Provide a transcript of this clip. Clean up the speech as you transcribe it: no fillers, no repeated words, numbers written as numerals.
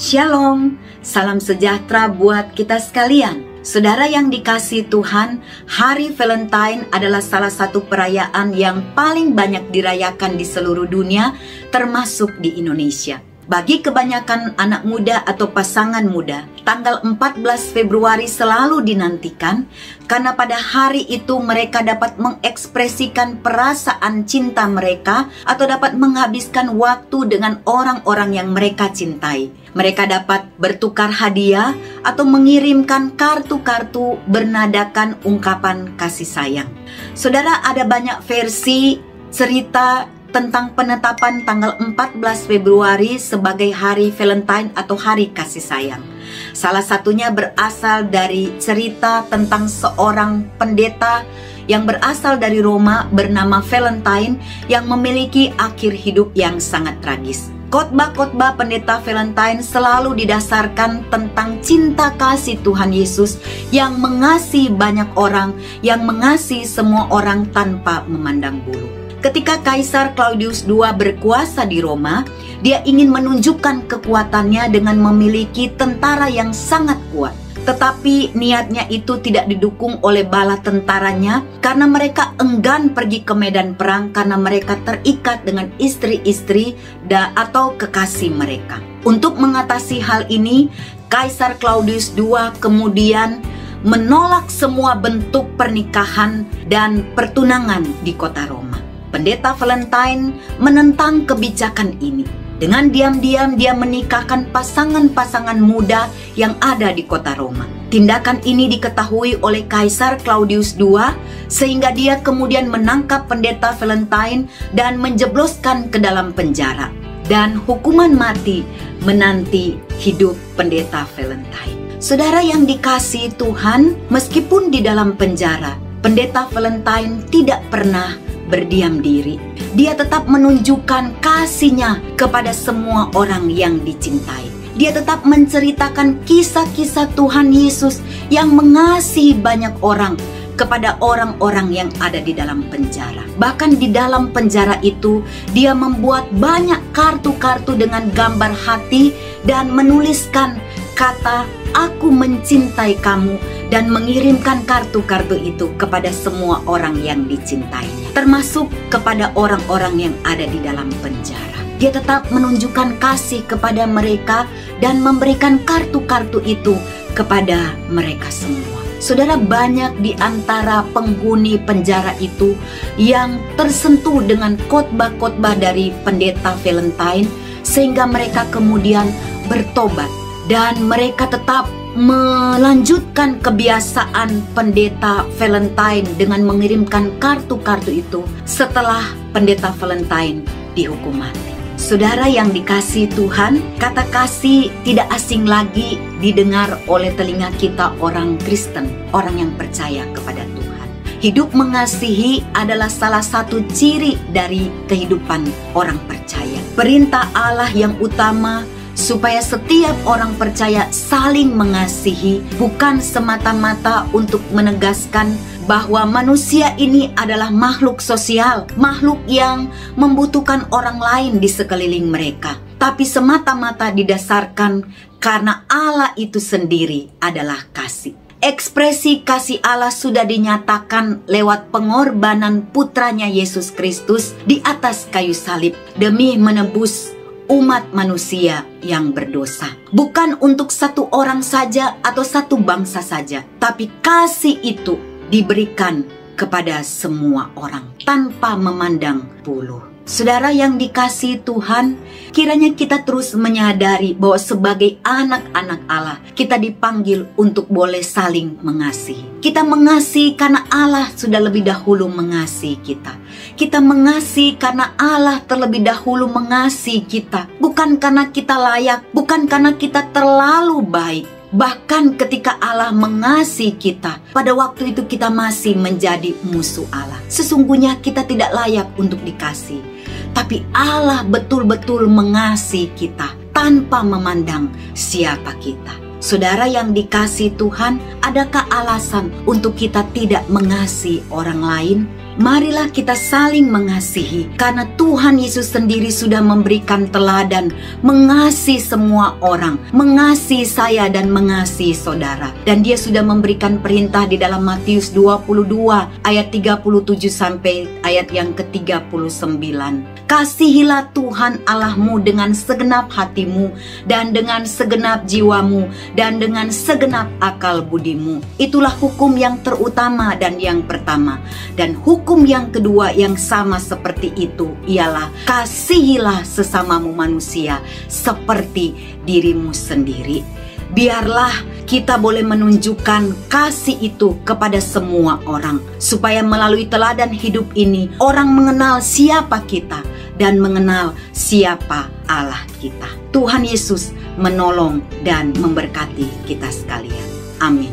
Shalom, salam sejahtera buat kita sekalian. Saudara yang dikasihi Tuhan, Hari Valentine adalah salah satu perayaan yang paling banyak dirayakan di seluruh dunia, termasuk di Indonesia. Bagi kebanyakan anak muda atau pasangan muda, tanggal 14 Februari selalu dinantikan karena pada hari itu mereka dapat mengekspresikan perasaan cinta mereka atau dapat menghabiskan waktu dengan orang-orang yang mereka cintai. Mereka dapat bertukar hadiah atau mengirimkan kartu-kartu bernadakan ungkapan kasih sayang. Saudara, ada banyak versi cerita tentang penetapan tanggal 14 Februari sebagai Hari Valentine atau Hari Kasih Sayang. Salah satunya berasal dari cerita tentang seorang pendeta yang berasal dari Roma bernama Valentine yang memiliki akhir hidup yang sangat tragis. Khotbah-khotbah pendeta Valentine selalu didasarkan tentang cinta kasih Tuhan Yesus yang mengasihi banyak orang, yang mengasihi semua orang tanpa memandang bulu. Ketika Kaisar Claudius II berkuasa di Roma, dia ingin menunjukkan kekuatannya dengan memiliki tentara yang sangat kuat. Tetapi niatnya itu tidak didukung oleh bala tentaranya karena mereka enggan pergi ke medan perang karena mereka terikat dengan istri-istri atau kekasih mereka. Untuk mengatasi hal ini, Kaisar Claudius II kemudian menolak semua bentuk pernikahan dan pertunangan di kota Roma. Pendeta Valentine menentang kebijakan ini. Dengan diam-diam dia menikahkan pasangan-pasangan muda yang ada di kota Roma. Tindakan ini diketahui oleh Kaisar Claudius II sehingga dia kemudian menangkap pendeta Valentine dan menjebloskan ke dalam penjara. Dan hukuman mati menanti hidup pendeta Valentine. Saudara yang dikasihi Tuhan, meskipun di dalam penjara, pendeta Valentine tidak pernah berdiam diri. Dia tetap menunjukkan kasihnya kepada semua orang yang dicintai. Dia tetap menceritakan kisah-kisah Tuhan Yesus yang mengasihi banyak orang kepada orang-orang yang ada di dalam penjara. Bahkan di dalam penjara itu, dia membuat banyak kartu-kartu dengan gambar hati dan menuliskan kata "Aku mencintai kamu" dan mengirimkan kartu-kartu itu kepada semua orang yang dicintainya, termasuk kepada orang-orang yang ada di dalam penjara. Dia tetap menunjukkan kasih kepada mereka dan memberikan kartu-kartu itu kepada mereka semua. Saudara, banyak di antara penghuni penjara itu yang tersentuh dengan khotbah-khotbah dari pendeta Valentine sehingga mereka kemudian bertobat dan mereka tetap melanjutkan kebiasaan pendeta Valentine dengan mengirimkan kartu-kartu itu setelah pendeta Valentine dihukum mati. Saudara yang dikasihi Tuhan, kata kasih tidak asing lagi didengar oleh telinga kita orang Kristen, orang yang percaya kepada Tuhan. Hidup mengasihi adalah salah satu ciri dari kehidupan orang percaya. Perintah Allah yang utama supaya setiap orang percaya saling mengasihi, bukan semata-mata untuk menegaskan bahwa manusia ini adalah makhluk sosial, makhluk yang membutuhkan orang lain di sekeliling mereka, tapi semata-mata didasarkan karena Allah itu sendiri adalah kasih. Ekspresi kasih Allah sudah dinyatakan lewat pengorbanan putranya Yesus Kristus di atas kayu salib demi menebus umat manusia yang berdosa. Bukan untuk satu orang saja atau satu bangsa saja, tapi kasih itu diberikan kepada semua orang tanpa memandang bulu. Saudara yang dikasihi Tuhan, kiranya kita terus menyadari bahwa sebagai anak-anak Allah, kita dipanggil untuk boleh saling mengasihi. Kita mengasihi karena Allah sudah lebih dahulu mengasihi kita. Kita mengasihi karena Allah terlebih dahulu mengasihi kita. Bukan karena kita layak, bukan karena kita terlalu baik. Bahkan ketika Allah mengasihi kita, pada waktu itu kita masih menjadi musuh Allah. Sesungguhnya kita tidak layak untuk dikasihi, tapi Allah betul-betul mengasihi kita tanpa memandang siapa kita. Saudara yang dikasihi Tuhan, adakah alasan untuk kita tidak mengasihi orang lain? Marilah kita saling mengasihi, karena Tuhan Yesus sendiri sudah memberikan teladan mengasihi semua orang, mengasihi saya dan mengasihi saudara. Dan Dia sudah memberikan perintah di dalam Matius 22 ayat 37 sampai ayat yang ke-39. Kasihilah Tuhan Allahmu dengan segenap hatimu dan dengan segenap jiwamu dan dengan segenap akal budimu. Itulah hukum yang terutama dan yang pertama. Dan hukum yang kedua yang sama seperti itu ialah kasihilah sesamamu manusia seperti dirimu sendiri. Biarlah kita boleh menunjukkan kasih itu kepada semua orang, supaya melalui teladan hidup ini orang mengenal siapa kita dan mengenal siapa Allah kita. Tuhan Yesus menolong dan memberkati kita sekalian. Amin.